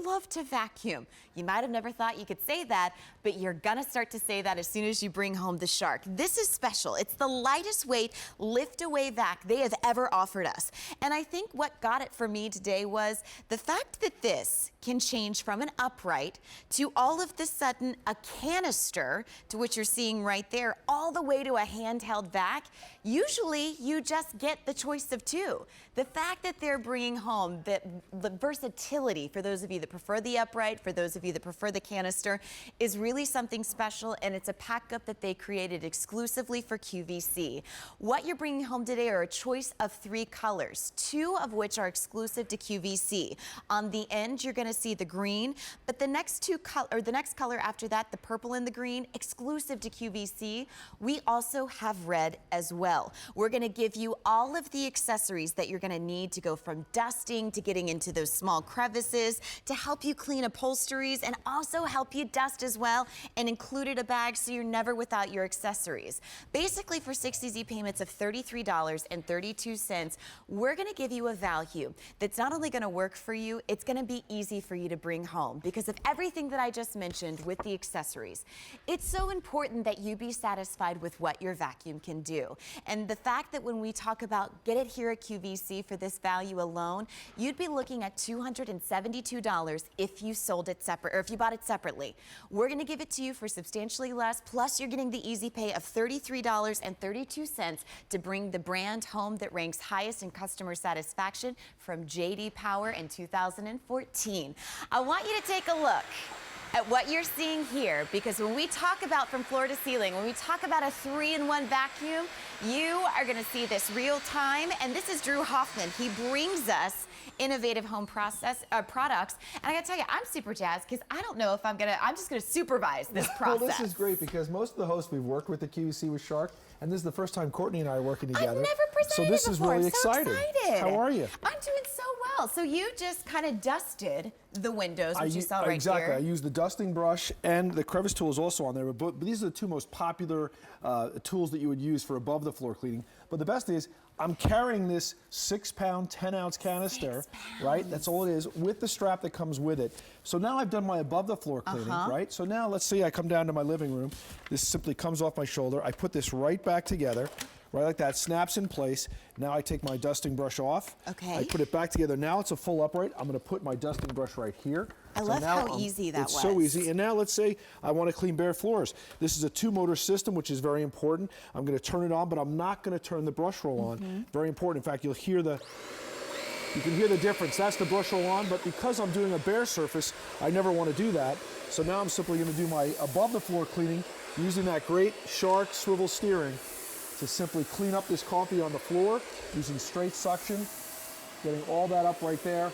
love to vacuum. You might have never thought you could say that, but you're gonna start to say that as soon as you bring home the Shark. This is special. It's the lightest weight lift-away vac they have ever offered us. And I think what got it for me today was the fact that this can change from an upright to all of the sudden a canister, to which you're seeing right there, all the way to a handheld vac. Usually you just get the choice of two. The fact that they're bringing home the versatility for those of you that prefer the upright, for those of you that prefer the canister, is really something special, and it's a pack-up that they created exclusively for QVC. What you're bringing home today are a choice of 3 colors, 2 of which are exclusive to QVC. On the end, you're going to see the green, but the next color after that, the purple and the green, exclusive to QVC. We also have red as well. We're going to give you all of the accessories that you're going to need to go from dusting to getting into those small crevices, to help you clean upholsteries and also help you dust as well, and included a bag so you're never without your accessories. Basically, for 6 easy payments of $33.32, we're going to give you a value that's not only going to work for you, it's going to be easy for you to bring home because of everything that I just mentioned with the accessories. It's so important that you be satisfied with what your vacuum can do. And the fact that when we talk about get it here at QVC for this value alone, you'd be looking at $272 if you sold it separate, or if you bought it separately. We're going to give it to you for substantially less, plus you're getting the easy pay of $33.32 to bring the brand home that ranks highest in customer satisfaction from J.D. Power in 2014. I want you to take a look at what you're seeing here, because when we talk about from floor to ceiling, when we talk about a 3-in-1 vacuum, you are going to see this real time. And this is Drew Hoffman. He brings us innovative home products. And I got to tell you, I'm super jazzed because I don't know if I'm just going to supervise this process. Well, this is great because most of the hosts we've worked with at QVC with Shark, and this is the first time Courtney and I are working together. I've never presented so this before. is really I'm so exciting. excited. How are you? I'm doing so well. So you just kind of dusted the windows, which you saw right exactly. here. I used the dusting brush, and the crevice tool is also on there. But these are the 2 most popular tools that you would use for above the floor cleaning. But the best is, I'm carrying this 6-pound, 10-ounce canister, right? That's all it is, with the strap that comes with it. So now I've done my above the floor cleaning, right? So now let's see, I come down to my living room. This simply comes off my shoulder. I put this right back together, right like that, snaps in place. Now I take my dusting brush off. Okay. I put it back together. Now it's a full upright. I'm gonna put my dusting brush right here. I love how easy that was. It's so easy. And now let's say I want to clean bare floors. This is a 2-motor system, which is very important. I'm going to turn it on, but I'm not going to turn the brush roll on. Very important. In fact, you can hear the difference. That's the brush roll on, but because I'm doing a bare surface, I never want to do that. So now I'm simply going to do my above the floor cleaning using that great Shark swivel steering to simply clean up this coffee on the floor using straight suction, getting all that up right there.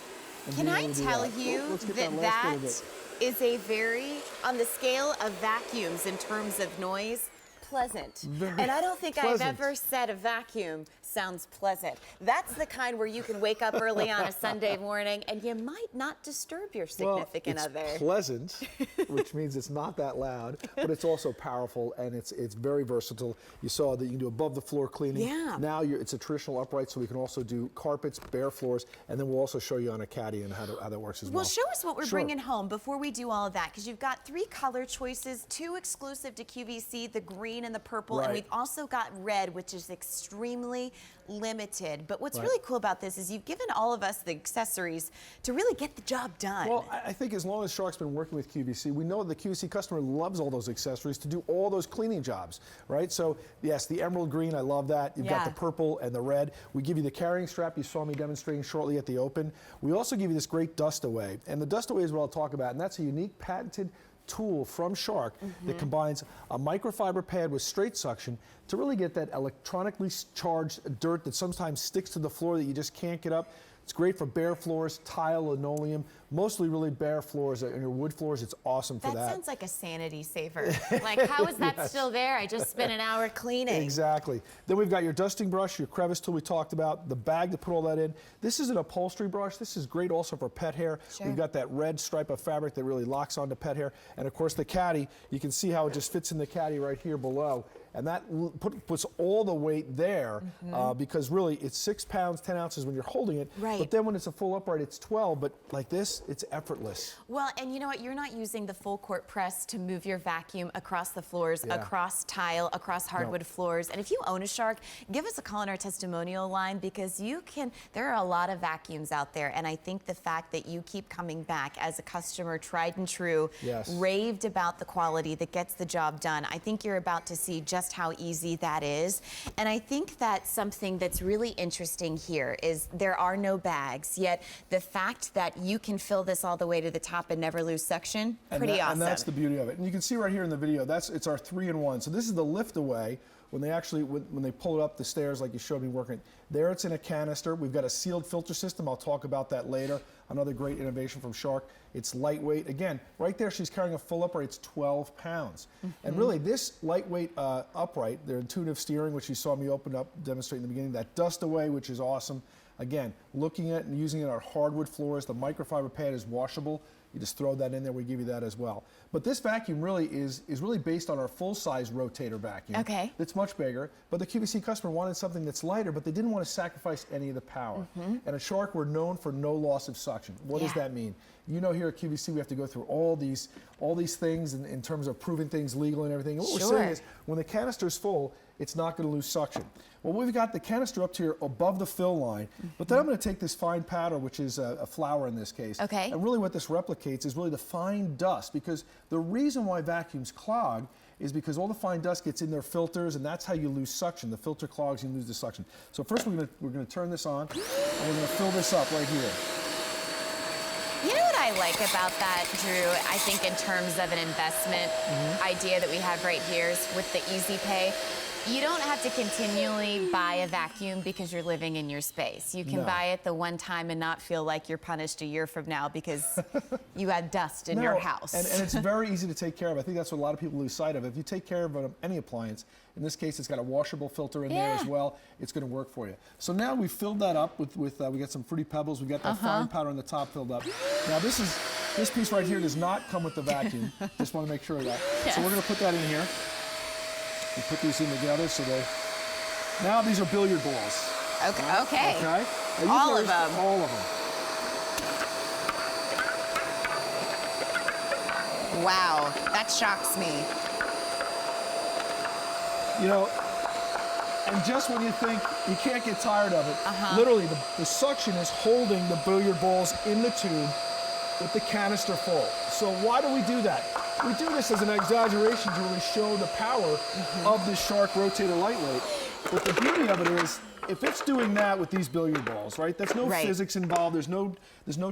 Can I tell you that is a very, on the scale of vacuums in terms of noise, pleasant. And I don't think I've ever said a vacuum sounds pleasant. That's the kind where you can wake up early on a Sunday morning and you might not disturb your significant other. It's pleasant, which means it's not that loud, but it's also powerful, and it's very versatile. You saw that you can do above the floor cleaning. Yeah. Now it's a traditional upright, so we can also do carpets, bare floors, and then we'll also show you on a caddy and how that works as well. Well, show us what we're bringing home before we do all of that, because you've got 3 color choices, 2 exclusive to QVC, the green and the purple, and we've also got red, which is extremely limited. But what's really cool about this is you've given all of us the accessories to really get the job done. Well, I think as long as Shark's been working with QVC, we know the QVC customer loves all those accessories to do all those cleaning jobs, right? So yes, the emerald green, I love that. You've got the purple and the red. We give you the carrying strap you saw me demonstrating shortly at the open. We also give you this great dust away. And the dust away is what I'll talk about, and that's a unique patented tool from Shark that combines a microfiber pad with straight suction to really get that electronically charged dirt that sometimes sticks to the floor that you just can't get up. It's great for bare floors, tile, linoleum, mostly really bare floors. And your wood floors, it's awesome for that. That sounds like a sanity saver. Like, how is that still there? I just spent an hour cleaning. Exactly. Then we've got your dusting brush, your crevice tool we talked about, the bag to put all that in. This is an upholstery brush. This is great also for pet hair. We've got that red stripe of fabric that really locks onto pet hair. And of course the caddy, you can see how it just fits in the caddy right here below. and that puts all the weight there because really it's 6 pounds, 10 ounces when you're holding it. Right. But then when it's a full upright, it's 12. But like this, it's effortless. Well, and you know what? You're not using the full court press to move your vacuum across the floors, Yeah. across tile, across hardwood floors. And if you own a Shark, give us a call on our testimonial line because there are a lot of vacuums out there. And I think the fact that you keep coming back as a customer, tried and true, Yes. raved about the quality that gets the job done, I think you're about to see just how easy that is. And I think that something that's really interesting here is there are no bags, yet the fact that you can fill this all the way to the top and never lose suction, pretty awesome. And that's the beauty of it. And you can see right here in the video, it's our 3-in-1. So this is the lift away. When they pull it up the stairs like you showed me working, there it's in a canister. We've got a sealed filter system. I'll talk about that later. Another great innovation from Shark. It's lightweight. Again, right there she's carrying a full upright. It's 12 pounds. And really this lightweight upright, their intuitive steering, which you saw me open up, demonstrate in the beginning, that dust away, which is awesome. Again, looking at and using it on our hardwood floors, the microfiber pad is washable. You just throw that in there, we give you that as well. But this vacuum really is really based on our full-size Rotator vacuum. Okay. It's much bigger, but the QVC customer wanted something that's lighter, but they didn't want to sacrifice any of the power. And at Shark, we're known for no loss of suction. What does that mean? You know, here at QVC, we have to go through all these things in terms of proving things legal and everything. And what we're saying is, when the canister's full, it's not going to lose suction. Well, we've got the canister up here above the fill line, but then I'm going to take this fine powder, which is a flour in this case. Okay. And really what this replicates is really the fine dust, because the reason why vacuums clog is because all the fine dust gets in their filters, and that's how you lose suction. The filter clogs, you lose the suction. So first we're going to turn this on, and we're going to fill this up right here. You know what I like about that, Drew? I think in terms of an investment idea that we have right here is with the Easy Pay. You don't have to continually buy a vacuum because you're living in your space. You can buy it the one time and not feel like you're punished a year from now because you had dust in your house. And it's very easy to take care of. I think that's what a lot of people lose sight of. If you take care of any appliance, in this case it's got a washable filter in there as well, it's going to work for you. So now we've filled that up with we got some Fruity Pebbles, we got that fine powder on the top filled up. Now this piece right here does not come with the vacuum. Just want to make sure of that. So we're going to put that in here. We put these in together so now these are billiard balls. Okay. Okay. Okay. All of them. All of them. Wow, that shocks me. You know, and just when you think you can't get tired of it, literally the suction is holding the billiard balls in the tube with the canister full. So why do we do that? We do this as an exaggeration to really show the power of this Shark Rotator lightweight. But the beauty of it is, if it's doing that with these billiard balls, right? That's no physics involved. There's no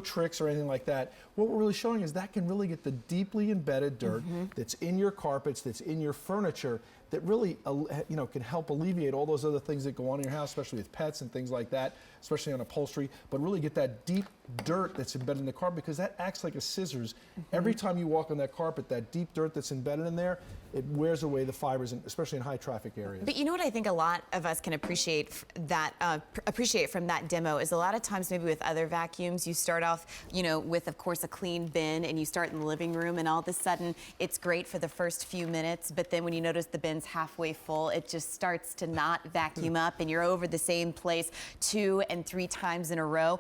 tricks or anything like that. What we're really showing is that can really get the deeply embedded dirt that's in your carpets, that's in your furniture, that really can help alleviate all those other things that go on in your house, especially with pets and things like that, especially on upholstery, but really get that deep dirt that's embedded in the carpet, because that acts like a scissors. Every time you walk on that carpet, that deep dirt that's embedded in there, it wears away the fibers, especially in high traffic areas. But you know what I think a lot of us can appreciate from that demo is a lot of times maybe with other vacuums, you start off, with of course a clean bin, and you start in the living room, and all of a sudden it's great for the first few minutes, but then when you notice the bin's halfway full, it just starts to not vacuum up, and you're over the same place 2 and 3 times in a row.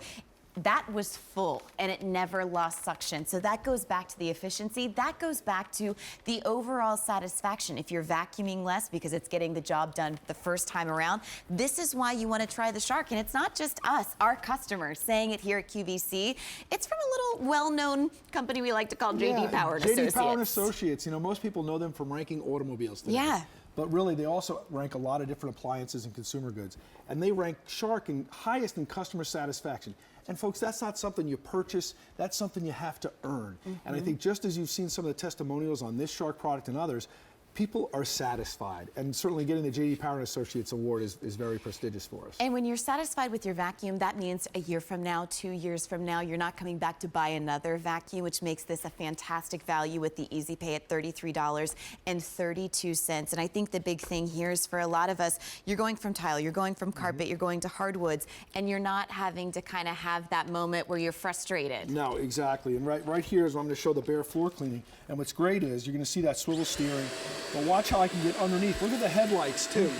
That was full and it never lost suction. So that goes back to the efficiency. That goes back to the overall satisfaction. If you're vacuuming less because it's getting the job done the first time around, this is why you want to try the Shark. And it's not just us, our customers, saying it here at QVC. It's from a little well-known company we like to call J.D. Power and Associates. J.D. Power and Associates. Most people know them from ranking automobiles today. Yeah. But really, they also rank a lot of different appliances and consumer goods. And they rank Shark highest in customer satisfaction. And folks, that's not something you purchase, that's something you have to earn. And I think just as you've seen some of the testimonials on this Shark product and others, people are satisfied. And certainly getting the J.D. Power and Associates award is very prestigious for us. And when you're satisfied with your vacuum, that means a year from now, 2 years from now, you're not coming back to buy another vacuum, which makes this a fantastic value with the Easy Pay at $33.32. And I think the big thing here is for a lot of us, you're going from tile, you're going from carpet, you're going to hardwoods, and you're not having to kind of have that moment where you're frustrated. No, exactly. And right here is where I'm going to show the bare floor cleaning. And what's great is you're going to see that swivel steering. But watch how I can get underneath. Look at the headlights too.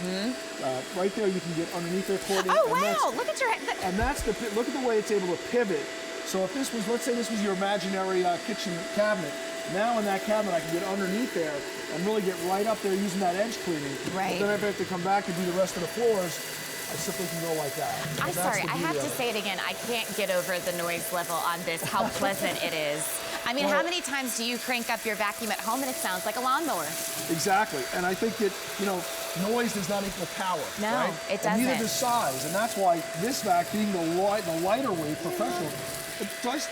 Right there, you can get underneath there, Courtney. Oh wow! Look at your. And that's look at the way it's able to pivot. So if this was, let's say this was your imaginary kitchen cabinet, now in that cabinet I can get underneath there and really get right up there using that edge cleaning. Right. But then if I have to come back and do the rest of the floors, I simply can go like that. I'm sorry, I have to say it again. I can't get over the noise level on this, how pleasant it is. I mean, how many times do you crank up your vacuum at home and it sounds like a lawnmower? Exactly, and I think that, you know, noise does not equal power. No, right? it And doesn't. neither does size, and that's why this vac, being the lighter weight professional, it does,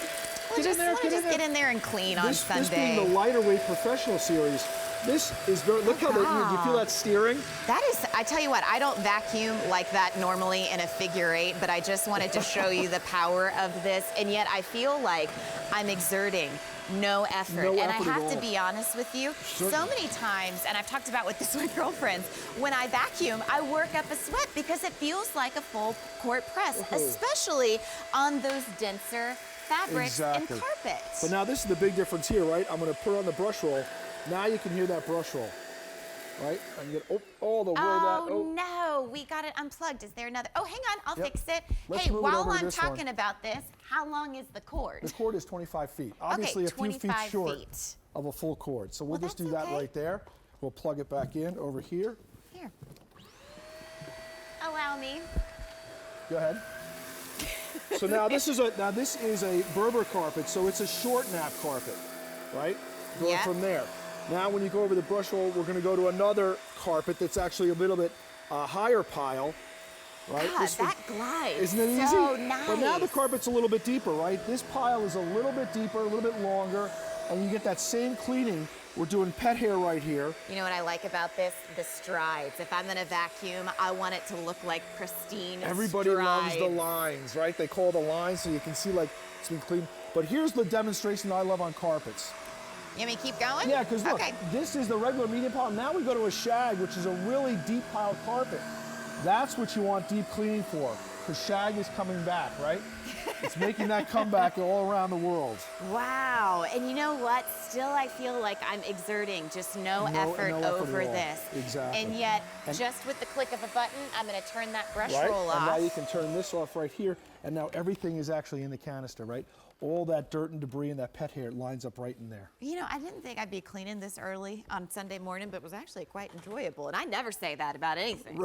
Get in there and clean on Sunday. This being the lighter weight professional series, this is very, look how, do you feel that steering? That is, I tell you what, I don't vacuum like that normally in a figure eight, but I just wanted to show you the power of this, and yet I feel like I'm exerting no effort. And I have to be honest with you, so many times, and I've talked about with this with girlfriends, when I vacuum, I work up a sweat because it feels like a full court press, especially on those denser fabrics and carpets. But now this is the big difference here, right? I'm going to put on the brush roll. Now you can hear that brush roll, right? I can get all the way No, we got it unplugged. Is there another? Oh, hang on, I'll fix it. Let's hey, move it while over to I'm this talking one. about this, how long is the cord? The cord is 25 feet. Obviously Okay, a few feet 25 short feet. of a full cord. So we'll just do that's that okay. right there. We'll plug it back in over here. Here. Allow me. Go ahead. So now this is a Berber carpet, so it's a short nap carpet, right? Going from there. Now when you go over the brush roll, we're going to go to another carpet that's actually a little bit higher pile, right? God, that glides. Isn't it so easy? nice. But now the carpet's a little bit deeper, right? This pile is a little bit deeper, a little bit longer, and you get that same cleaning. We're doing pet hair right here. You know what I like about this? The strides. If I'm gonna vacuum, I want it to look like pristine Everybody loves the lines, right? They call the lines so you can see like it's been cleaned. But here's the demonstration I love on carpets. You want me to keep going? Yeah, because look, this is the regular medium pile. Now we go to a shag, which is a really deep pile carpet. That's what you want deep cleaning for, because shag is coming back, right? It's making that comeback all around the world. Wow, and you know what? Still I feel like I'm exerting just no effort over this. Exactly. And yet, just with the click of a button, I'm gonna turn that brush roll off. And now you can turn this off right here, and now everything is actually in the canister, right? All that dirt and debris and that pet hair lines up right in there. You know, I didn't think I'd be cleaning this early on Sunday morning, but it was actually quite enjoyable. And I never say that about anything.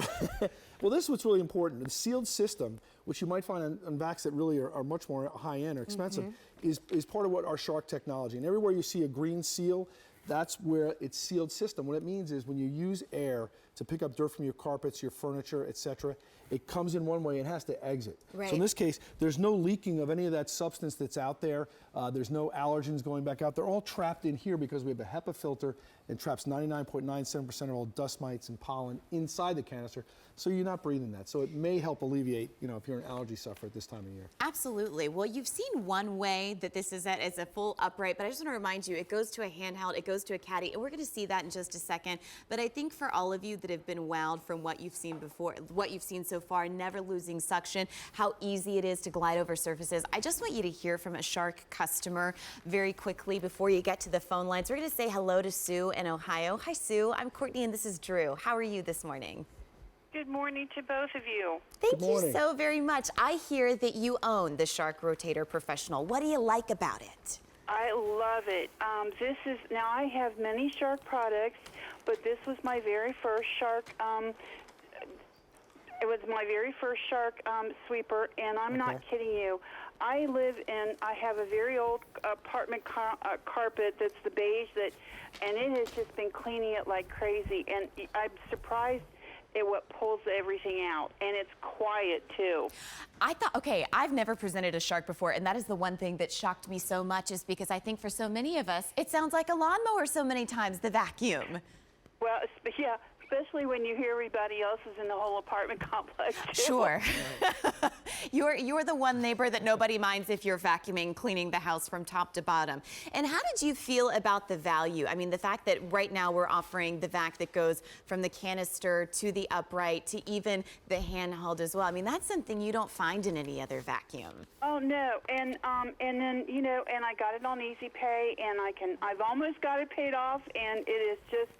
Well, this is what's really important. The sealed system, which you might find on vacs that really are much more high-end or expensive, is part of what our Shark technology. And everywhere you see a green seal, that's where it's sealed system. What it means is when you use air to pick up dirt from your carpets, your furniture, etc., it comes in one way and has to exit. Right. So in this case, there's no leaking of any of that substance that's out there. There's no allergens going back out. They're all trapped in here because we have a HEPA filter and traps 99.97% of all dust mites and pollen inside the canister. So you're not breathing that. So it may help alleviate, you know, if you're an allergy sufferer at this time of year. Absolutely. Well, you've seen one way that this is as a full upright, but I just want to remind you, it goes to a handheld, it goes to a caddy, and we're going to see that in just a second. But I think for all of you that have been wowed from what you've seen before, what you've seen so far, never losing suction, how easy it is to glide over surfaces, I just want you to hear from a Shark customer very quickly before you get to the phone lines. We're going to say hello to Sue in Ohio. Hi, Sue. I'm Courtney, and this is Drew. How are you this morning? Good morning to both of you. Thank you so very much. I hear that you own the Shark Rotator Professional. What do you like about it? I love it. Now I have many Shark products, but this was my very first Shark, it was my very first Shark sweeper, and I'm not kidding you. I have a very old apartment carpet that's the beige, and it has just been cleaning it like crazy, and I'm surprised at what pulls everything out, and it's quiet too. I thought, okay, I've never presented a Shark before, and that is the one thing that shocked me so much, is because I think for so many of us, it sounds like a lawnmower so many times, the vacuum. Well, yeah, especially when you hear everybody else is in the whole apartment complex too. Sure. You're the one neighbor that nobody minds if you're vacuuming, cleaning the house from top to bottom. And how did you feel about the value? I mean, the fact that right now we're offering the vac that goes from the canister to the upright to even the handheld as well. I mean, that's something you don't find in any other vacuum. Oh no, and then and I got it on Easy Pay, and I've almost got it paid off, and it is just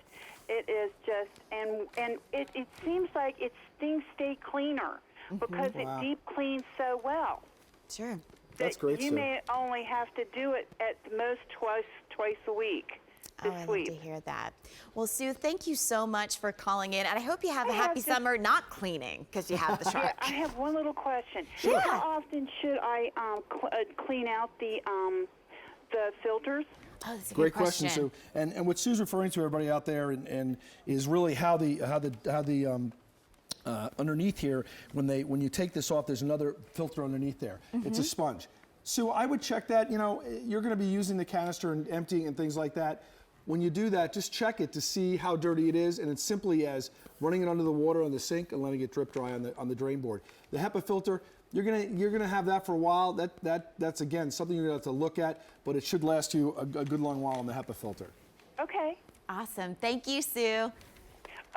It is just, and it seems like things stay cleaner because it deep cleans so well. Sure. That's great, You Sue. may only have to do it at the most twice a week. Oh, I love to hear that. Well, Sue, thank you so much for calling in, and I hope you have a happy just- summer not cleaning because you have the shark. Yeah, I have one little question. Sure. How often should I clean out the filters? Oh, that's a Great good question. Sue. And what Sue's referring to, everybody out there, and is really how the underneath here, when you take this off, there's another filter underneath there. It's a sponge. Sue, I would check that. You know, you're going to be using the canister and emptying and things like that. When you do that, just check it to see how dirty it is, and it's simply as running it under the water on the sink and letting it drip dry on the drain board. The HEPA filter, you're gonna have that for a while. That's again something you're gonna have to look at, but it should last you a good long while on the HEPA filter. Okay. Awesome. Thank you, Sue.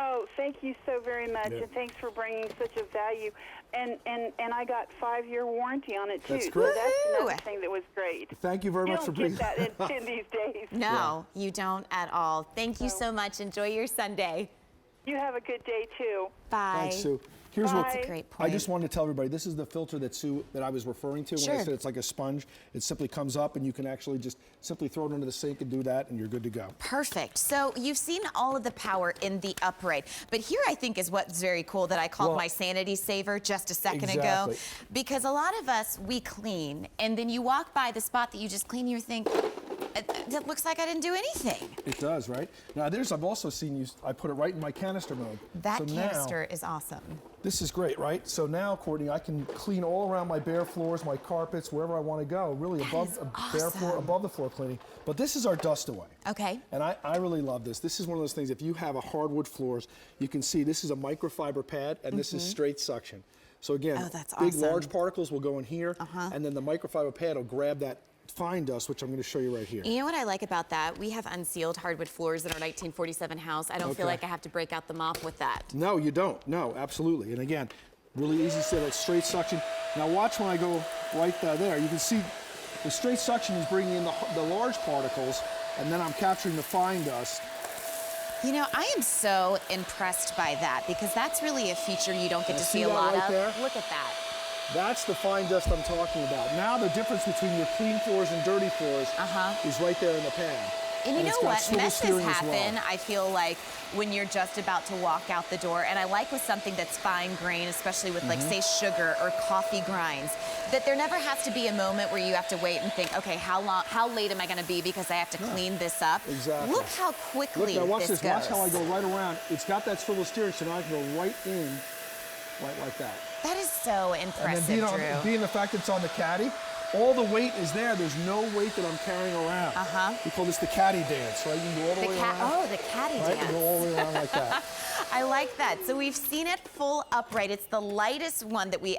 Oh, thank you so very much, and thanks for bringing such a value. And I got 5-year warranty on it too. That's great. So that's Woo-hoo! another thing that was great. Thank you very much for bringing You don't get that in these days. No, you don't at all. Thank you so much. Enjoy your Sunday. You have a good day too. Bye. Thanks, Sue. Here's what Bye. That's a great point. I just wanted to tell everybody, this is the filter that I was referring to when I Sure. said it's like a sponge. It simply comes up and you can actually just simply throw it into the sink and do that and you're good to go. Perfect. So you've seen all of the power in the upright, but here I think is what's very cool that I called my sanity saver just a second ago. Because a lot of us, we clean, and then you walk by the spot that you just cleaned, you think, it looks like I didn't do anything. It does, right? Now I've also seen you, I put it right in my canister mode. That So canister is awesome. This is great, right? So now, Courtney, I can clean all around my bare floors, my carpets, wherever I want to go, really above bare floor, above the floor cleaning. But this is our dust away. Okay. And I really love this. This is one of those things, if you have a hardwood floors, you can see this is a microfiber pad and this is straight suction. So again, Oh, that's big awesome. large particles will go in here and then the microfiber pad will grab that fine dust, which I'm going to show you right here. You know what I like about that? We have unsealed hardwood floors in our 1947 house. I don't feel like I have to break out the mop with that. No, you don't. No, absolutely. And again, really easy to see that straight suction. Now watch when I go right there. You can see the straight suction is bringing in the large particles, and then I'm capturing the fine dust. You know, I am so impressed by that because that's really a feature you don't get to see a that lot right of. there? Look at that. That's the fine dust I'm talking about. Now the difference between your clean floors and dirty floors is right there in the pad. And you know it's got what? swivel Messes steering as happen, well. I feel like, when you're just about to walk out the door. And I like with something that's fine grain, especially with like, say, sugar or coffee grinds, that there never has to be a moment where you have to wait and think, okay, how late am I going to be because I have to clean this up? Exactly. Look how quickly Look, now watch this this. Watch goes. how I go right around. It's got that swivel steering, so now I can go right in, right like that. That is so impressive, And then being the fact that it's on the caddy, all the weight is there. There's no weight that I'm carrying around. We call this the caddy dance, right? You can go all the way around. Oh, the caddy right? dance. You go all the way around like that. I like that. So we've seen it full upright. It's the lightest one that we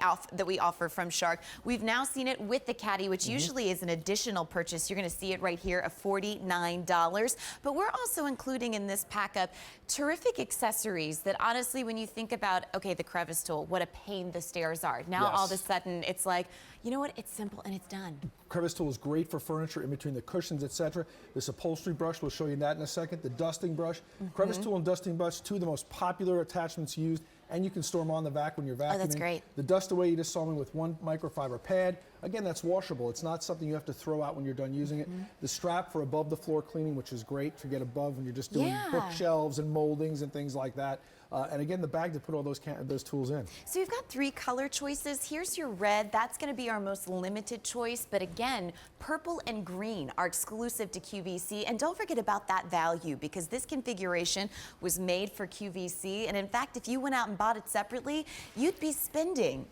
offer from Shark. We've now seen it with the caddy, which usually is an additional purchase. You're going to see it right here of $49. But we're also including in this pack up terrific accessories that honestly, when you think about, okay, the crevice tool, what a pain the stairs are. Now all of a sudden it's like, you know what? It's simple and it's done. Crevice tool is great for furniture in between the cushions, etc. This upholstery brush, we'll show you that in a second. The dusting brush. Crevice tool and dusting brush, two of the most popular attachments used, and you can store them on the vac when you're vacuuming. Oh, that's great. The dust away, you just saw me with one microfiber pad. Again, that's washable. It's not something you have to throw out when you're done using it. The strap for above the floor cleaning, which is great to get above when you're just doing bookshelves and moldings and things like that. And again, the bag to put all those tools in. So you've got 3 color choices. Here's your red. That's going to be our most limited choice. But again, purple and green are exclusive to QVC. And don't forget about that value because this configuration was made for QVC. And in fact, if you went out and bought it separately, you'd be spending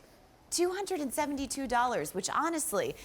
$272, which honestly,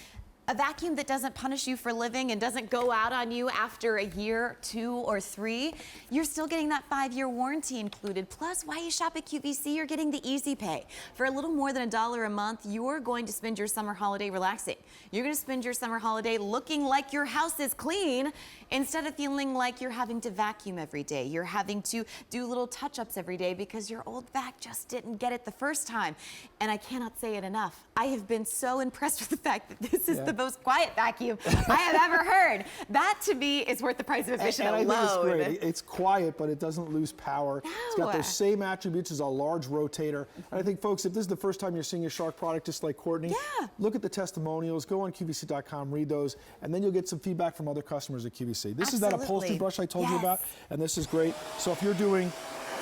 a vacuum that doesn't punish you for living and doesn't go out on you after a year, 2 or 3, you're still getting that 5-year warranty included. Plus, while you shop at QVC, you're getting the easy pay. For a little more than $1 a month, you're going to spend your summer holiday relaxing. You're going to spend your summer holiday looking like your house is clean instead of feeling like you're having to vacuum every day. You're having to do little touch-ups every day because your old vac just didn't get it the first time. And I cannot say it enough. I have been so impressed with the fact that this is the the most quiet vacuum I have ever heard. That to me is worth the price of admission and alone. I think it's great. It's quiet, but it doesn't lose power. No. It's got those same attributes as a large rotator. And I think, folks, if this is the first time you're seeing a Shark product just like Courtney, look at the testimonials, go on QVC.com, read those, and then you'll get some feedback from other customers at QVC. This is that upholstery brush I told you about, and this is great. So if you're doing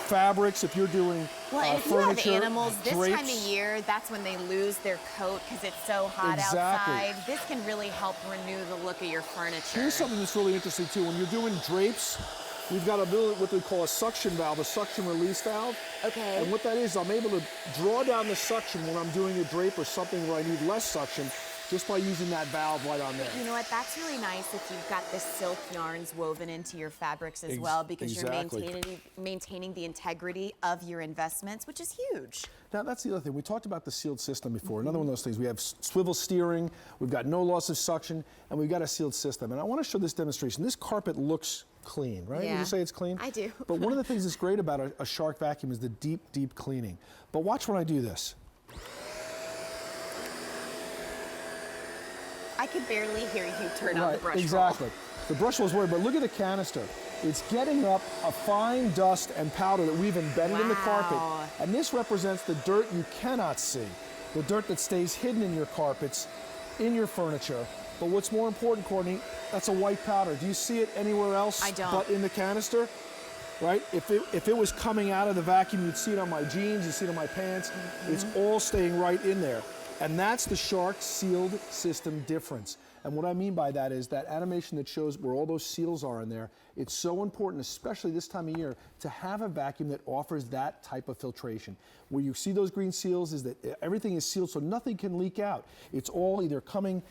fabrics, if you're doing and if furniture, you have animals this drapes, time of year, that's when they lose their coat because it's so hot outside. This can really help renew the look of your furniture. Here's something that's really interesting too. When you're doing drapes, we've got what we call a suction valve, a suction release valve. Okay. And what that is, I'm able to draw down the suction when I'm doing a drape or something where I need less suction, just by using that valve right on there. You know what, that's really nice if you've got the silk yarns woven into your fabrics as well, because you're maintaining the integrity of your investments, which is huge. Now that's the other thing. We talked about the sealed system before. Another one of those things. We have swivel steering, we've got no loss of suction, and we've got a sealed system. And I want to show this demonstration. This carpet looks clean, right? Yeah. Would you say it's clean? I do. But one of the things that's great about a Shark vacuum is the deep, deep cleaning. But watch when I do this. I could barely hear you turn on the brush roll. Exactly. The brush roll is worried, but look at the canister. It's getting up a fine dust and powder that we've embedded in the carpet. And this represents the dirt you cannot see, the dirt that stays hidden in your carpets, in your furniture. But what's more important, Courtney, that's a white powder. Do you see it anywhere else but in the canister? Right? If it was coming out of the vacuum, you'd see it on my jeans, you'd see it on my pants. It's all staying right in there. And that's the Shark sealed system difference. And what I mean by that is that animation that shows where all those seals are in there. It's so important, especially this time of year, to have a vacuum that offers that type of filtration. Where you see those green seals is that everything is sealed so nothing can leak out. It's all coming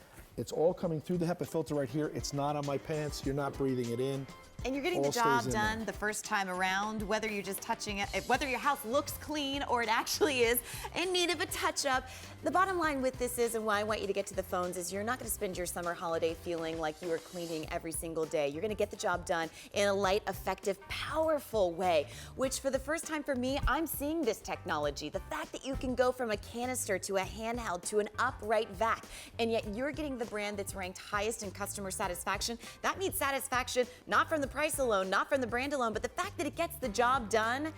through the HEPA filter right here. It's not on my pants. You're not breathing it in. And you're getting the job done the first time around, whether you're just touching it, whether your house looks clean or it actually is in need of a touch-up. The bottom line with this is, and why I want you to get to the phones, is you're not going to spend your summer holiday feeling like you are cleaning every single day. You're going to get the job done in a light, effective, powerful way, which for the first time for me, I'm seeing this technology. The fact that you can go from a canister to a handheld to an upright vac, and yet you're getting the brand that's ranked highest in customer satisfaction. That means satisfaction not from the price alone, not from the brand alone, but the fact that it gets the job done.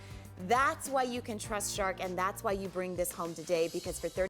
That's why you can trust Shark, and that's why you bring this home today, because for